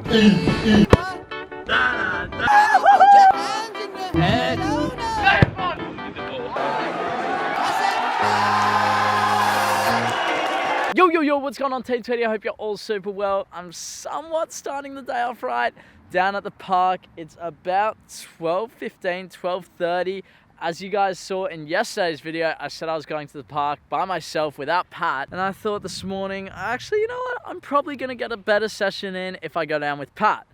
Yo, what's going on, Team 20? I hope you're all super well. I'm somewhat starting the day off right down at the park. It's about 12:15, 12:30. As you guys saw in yesterday's video, I said I was going to the park by myself without Pat. And I thought this morning, actually, you know what? I'm probably going to get a better session in if I go down with Pat.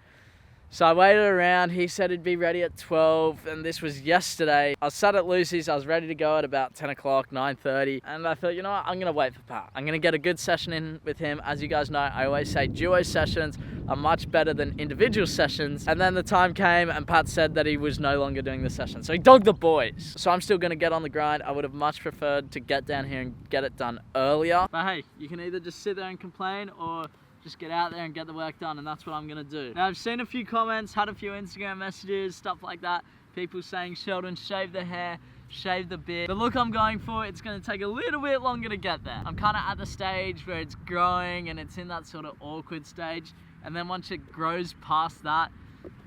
So I waited around. He said he'd be ready at 12, and this was yesterday. I was sat at Lucy's. I was ready to go at about 10 o'clock, 9:30, and I thought, you know what? I'm gonna wait for Pat. I'm gonna get a good session in with him. As you guys know, I always say duo sessions are much better than individual sessions. And then the time came, and Pat said that he was no longer doing the session. So he dogged the boys. So I'm still gonna get on the grind. I would have much preferred to get down here and get it done earlier. But hey, you can either just sit there and complain, or just get out there and get the work done, and that's what I'm gonna do. Now, I've seen a few comments, had a few Instagram messages, stuff like that. People saying, Sheldon, shave the hair, shave the beard. The look I'm going for, it's gonna take a little bit longer to get there. I'm kinda at the stage where it's growing and it's in that sort of awkward stage. And then once it grows past that,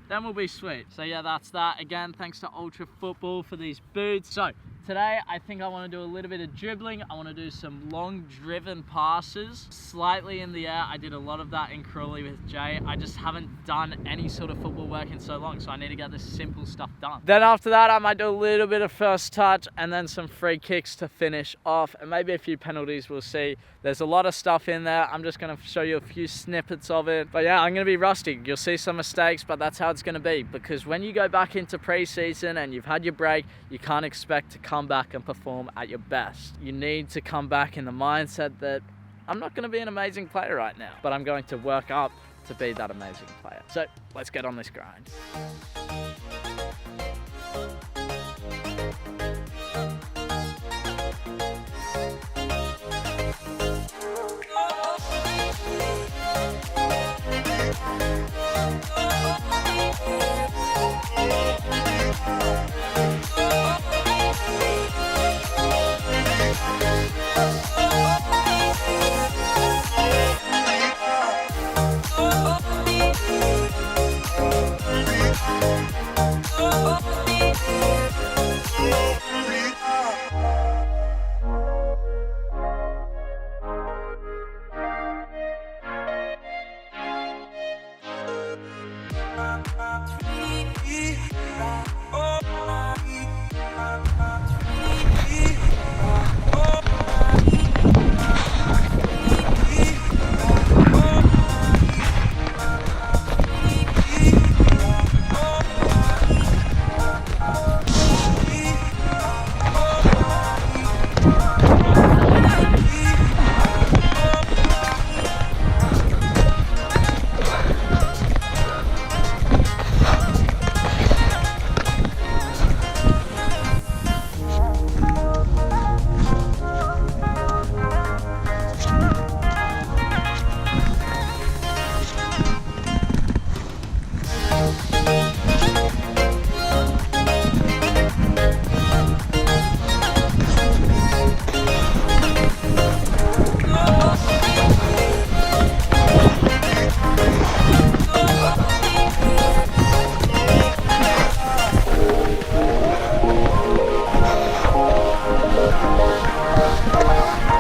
then we'll be sweet. So yeah, that's that. Again, thanks to Ultra Football for these boots. So today, I think I want to do a little bit of dribbling. I want to do some long driven passes, slightly in the air. I did a lot of that in Crawley with Jay. I just haven't done any sort of football work in so long, so I need to get this simple stuff done. Then after that, I might do a little bit of first touch and then some free kicks to finish off, and maybe a few penalties, we'll see. There's a lot of stuff in there. I'm just going to show you a few snippets of it. But yeah, I'm going to be rusty. You'll see some mistakes, but that's how it's going to be, because when you go back into pre-season and you've had your break, you can't expect to come back and perform at your best. You need to come back in the mindset that I'm not going to be an amazing player right now, but I'm going to work up to be that amazing player. So let's get on this grind.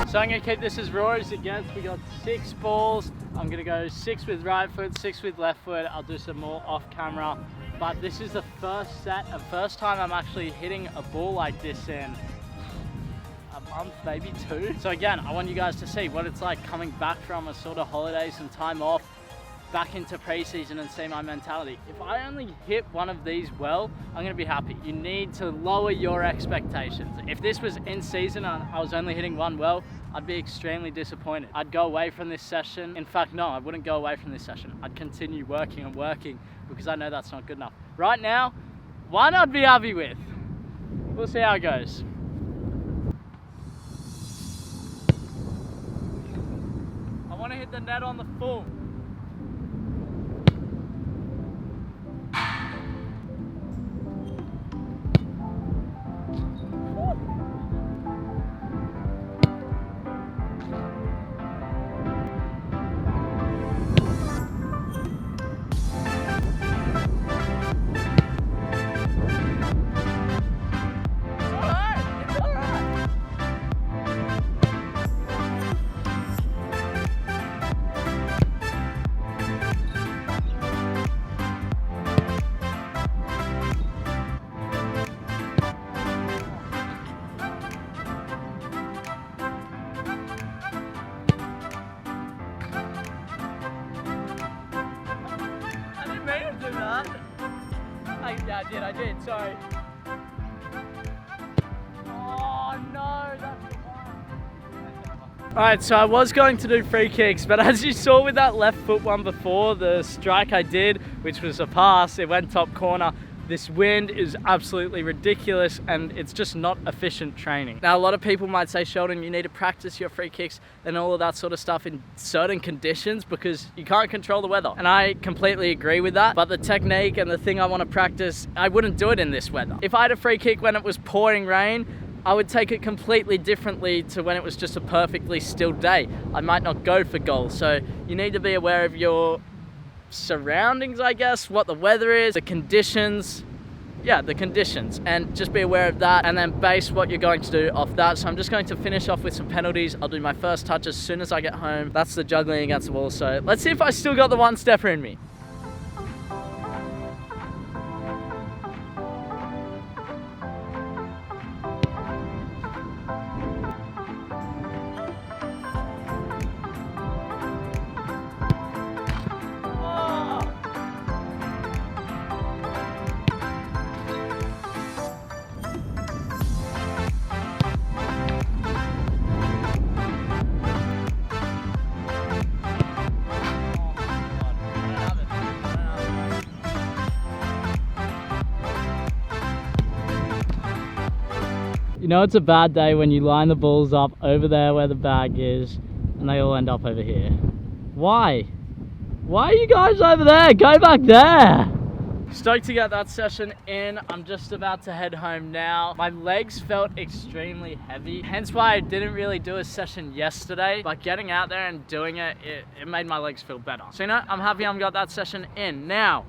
So I'm going to keep this as raw as it gets. We got 6 balls. I'm going to go 6 with right foot, 6 with left foot. I'll do some more off camera. But this is the first set, the first time I'm actually hitting a ball like this in a month, maybe 2. So again, I want you guys to see what it's like coming back from a sort of holiday, some time off, back into pre-season, and see my mentality. If I only hit one of these well, I'm gonna be happy. You need to lower your expectations. If this was in season and I was only hitting one well, I'd be extremely disappointed. I'd go away from this session. In fact, no, I wouldn't go away from this session. I'd continue working and working, because I know that's not good enough. Right now, one I'd be happy with. We'll see how it goes. I want to hit the net on the full. I did, sorry. Oh no, that's the one. Alright, so I was going to do free kicks, but as you saw with that left foot one before, the strike I did, which was a pass, it went top corner. This wind is absolutely ridiculous and it's just not efficient training. Now, a lot of people might say, Sheldon, you need to practice your free kicks and all of that sort of stuff in certain conditions because you can't control the weather. And I completely agree with that. But the technique and the thing I want to practice, I wouldn't do it in this weather. If I had a free kick when it was pouring rain, I would take it completely differently to when it was just a perfectly still day. I might not go for goal. So you need to be aware of your surroundings, I guess, what the weather is, the conditions, and just be aware of that and then base what you're going to do off that. So I'm just going to finish off with some penalties. I'll do my first touch as soon as I get home. That's the juggling against the wall. So let's see if I still got the one stepper in me. You know it's a bad day when you line the balls up over there where the bag is and they all end up over here. Why? Why are you guys over there? Go back there! Stoked to get that session in. I'm just about to head home now. My legs felt extremely heavy, hence why I didn't really do a session yesterday, but getting out there and doing it, it made my legs feel better. So you know, I'm happy I've got that session in. Now,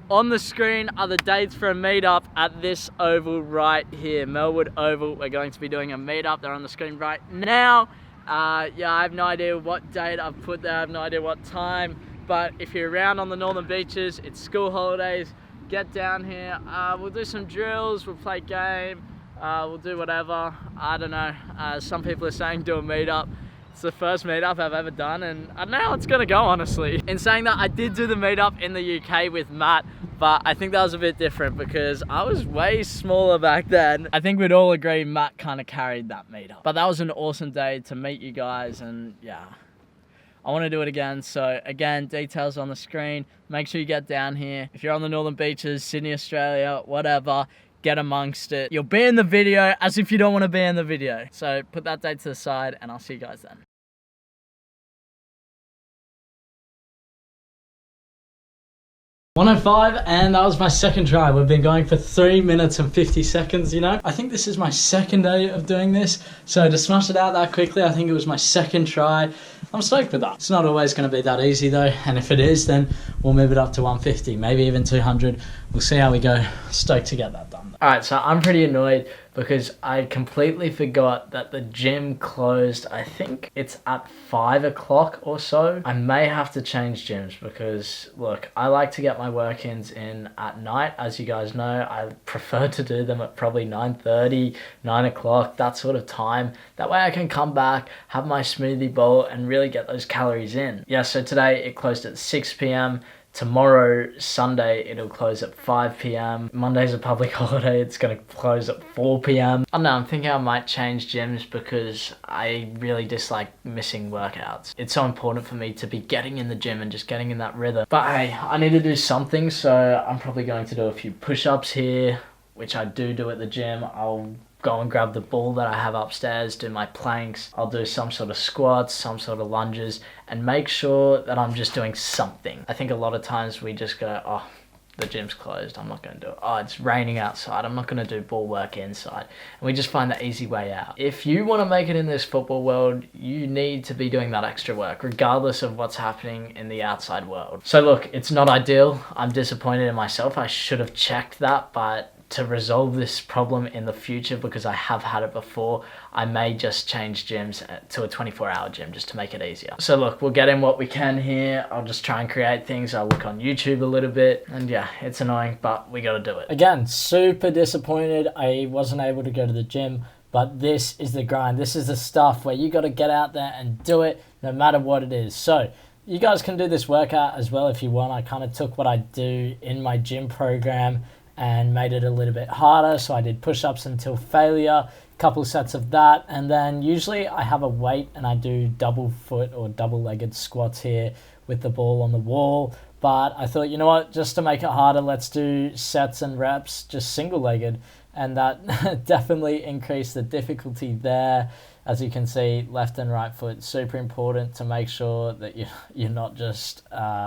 on the screen are the dates for a meetup at this oval right here, Melwood Oval. We're going to be doing a meetup. They're on the screen right now. Yeah, I have no idea what date I've put there. I have no idea what time. But if you're around on the northern beaches, it's school holidays, get down here. We'll do some drills, we'll play game, we'll do whatever. I don't know. Some people are saying do a meetup. It's the first meetup I've ever done and I don't know how it's gonna go, honestly. In saying that, I did do the meetup in the UK with Matt, but I think that was a bit different because I was way smaller back then. I think we'd all agree Matt kind of carried that meetup. But that was an awesome day to meet you guys and yeah, I want to do it again. So again, details on the screen. Make sure you get down here. If you're on the northern beaches, Sydney, Australia, whatever, get amongst it. You'll be in the video as if you don't want to be in the video. So put that date to the side and I'll see you guys then. 105, and that was my second try. We've been going for 3 minutes and 50 seconds, you know. I think this is my second day of doing this, so to smash it out that quickly, I think it was my second try. I'm stoked with that. It's not always going to be that easy though, and if it is, then we'll move it up to 150, maybe even 200. We'll see how we go. Stoked to get that done. Alright, so I'm pretty annoyed because I completely forgot that the gym closed. I think it's at 5 o'clock or so. I may have to change gyms because, look, I like to get my work-ins in at night. As you guys know, I prefer to do them at probably 9:30, 9 o'clock, that sort of time. That way I can come back, have my smoothie bowl, and really get those calories in. Yeah, so today it closed at 6 p.m. Tomorrow, Sunday, it'll close at 5 p.m. Monday's a public holiday, it's gonna close at 4 p.m. I don't know, I'm thinking I might change gyms because I really dislike missing workouts. It's so important for me to be getting in the gym and just getting in that rhythm. But hey, I need to do something, so I'm probably going to do a few push-ups here, which I do at the gym. I'll go and grab the ball that I have upstairs, do my planks, I'll do some sort of squats, some sort of lunges, and make sure that I'm just doing something. I think a lot of times we just go, oh, the gym's closed, I'm not going to do it. Oh, it's raining outside, I'm not going to do ball work inside. And we just find the easy way out. If you want to make it in this football world, you need to be doing that extra work, regardless of what's happening in the outside world. So look, it's not ideal. I'm disappointed in myself. I should have checked that, but to resolve this problem in the future, because I have had it before, I may just change gyms to a 24-hour gym just to make it easier. So look, we'll get in what we can here. I'll just try and create things. I'll look on YouTube a little bit, and yeah, it's annoying, but we gotta do it. Again, super disappointed I wasn't able to go to the gym, but this is the grind. This is the stuff where you gotta get out there and do it no matter what it is. So you guys can do this workout as well if you want. I kind of took what I do in my gym program and made it a little bit harder. So I did push-ups until failure, couple sets of that, and then usually I have a weight and I do double foot or double-legged squats here with the ball on the wall. But I thought, you know what, just to make it harder, let's do sets and reps just single-legged, and that definitely increased the difficulty there. As you can see, left and right foot, super important to make sure that you're not just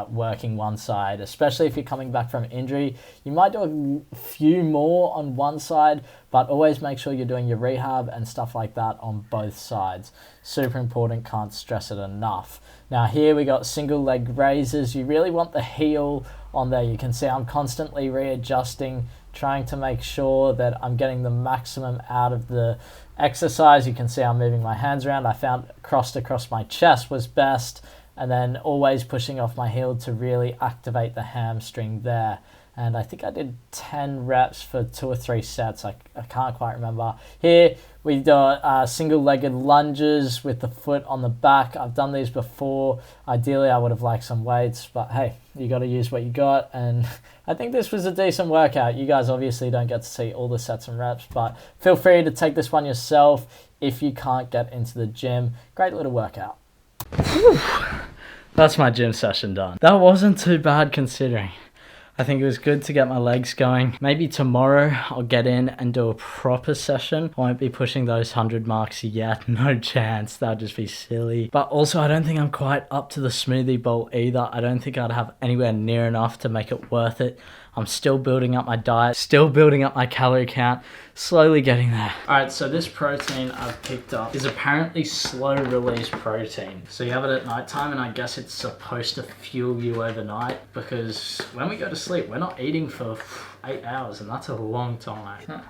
working one side, especially if you're coming back from injury. You might do a few more on one side, but always make sure you're doing your rehab and stuff like that on both sides. Super important, can't stress it enough. Now here we got single leg raises. You really want the heel on there. You can see I'm constantly readjusting, trying to make sure that I'm getting the maximum out of the exercise. You can see I'm moving my hands around. I found crossed across my chest was best, and then always pushing off my heel to really activate the hamstring there. And I think I did 10 reps for 2 or 3 sets. I can't quite remember. Here we do single-legged lunges with the foot on the back. I've done these before. Ideally, I would have liked some weights, but hey, you got to use what you got. And I think this was a decent workout. You guys obviously don't get to see all the sets and reps, but feel free to take this one yourself if you can't get into the gym. Great little workout. That's my gym session done. That wasn't too bad considering. I think it was good to get my legs going. Maybe tomorrow I'll get in and do a proper session. I won't be pushing those 100 marks yet, no chance, that'd just be silly. But also I don't think I'm quite up to the smoothie bowl either. I don't think I'd have anywhere near enough to make it worth it. I'm still building up my diet, still building up my calorie count, slowly getting there. All right, so this protein I've picked up is apparently slow release protein. So you have it at nighttime, and I guess it's supposed to fuel you overnight, because when we go to sleep, we're not eating for 8 hours, and that's a long time.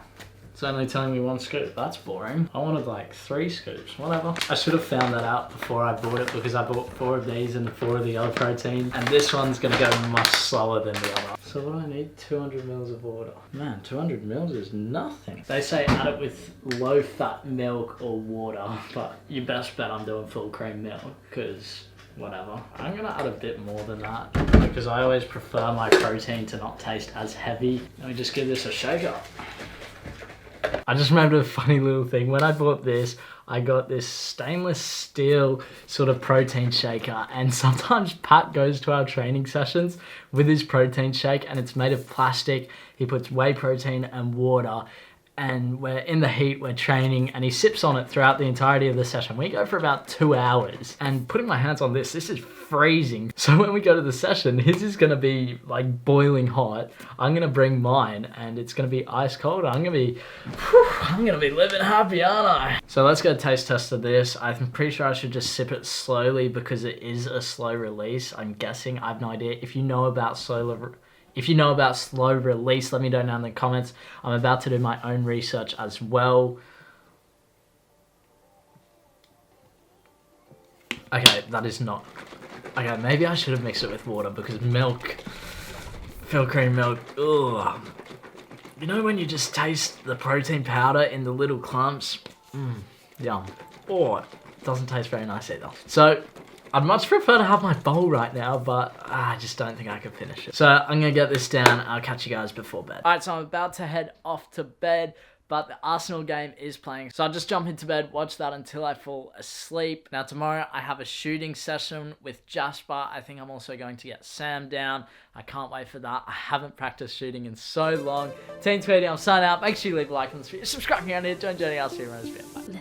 It's only telling me 1 scoop. That's boring. I wanted like 3 scoops, whatever. I should have found that out before I bought it, because I bought 4 of these and 4 of the other protein, and this one's gonna go much slower than the other. So what do I need? 200 mils of water. Man, 200 mils is nothing. They say add it with low fat milk or water, but you best bet I'm doing full cream milk, because whatever. I'm gonna add a bit more than that, because I always prefer my protein to not taste as heavy. Let me just give this a shake up. I just remembered a funny little thing. When I bought this, I got this stainless steel sort of protein shaker, and sometimes Pat goes to our training sessions with his protein shake, and it's made of plastic. He puts whey protein and water, and we're in the heat, we're training, and he sips on it throughout the entirety of the session. We go for about 2 hours, and putting my hands on this is freezing. So when we go to the session, his is gonna be like boiling hot. I'm gonna bring mine, and it's gonna be ice cold. I'm gonna be living happy, aren't I? So let's go taste test of this. I'm pretty sure I should just sip it slowly, because it is a slow release. I'm guessing, I have no idea. If you know about slow release, let me know down in the comments. I'm about to do my own research as well. Okay, that is not... Okay, maybe I should have mixed it with water, because milk, full cream milk, ugh. You know when you just taste the protein powder in the little clumps? Yum. Oh, it doesn't taste very nice either. So, I'd much prefer to have my bowl right now, but I just don't think I could finish it. So I'm gonna get this down. I'll catch you guys before bed. All right, so I'm about to head off to bed, but the Arsenal game is playing. So I'll just jump into bed, watch that until I fall asleep. Now tomorrow I have a shooting session with Jasper. I think I'm also going to get Sam down. I can't wait for that. I haven't practiced shooting in so long. Team Tweety, I'm signing out. Make sure you leave a like on this video. Subscribe here on here. Join Journey. I'll see you around this video. Bye.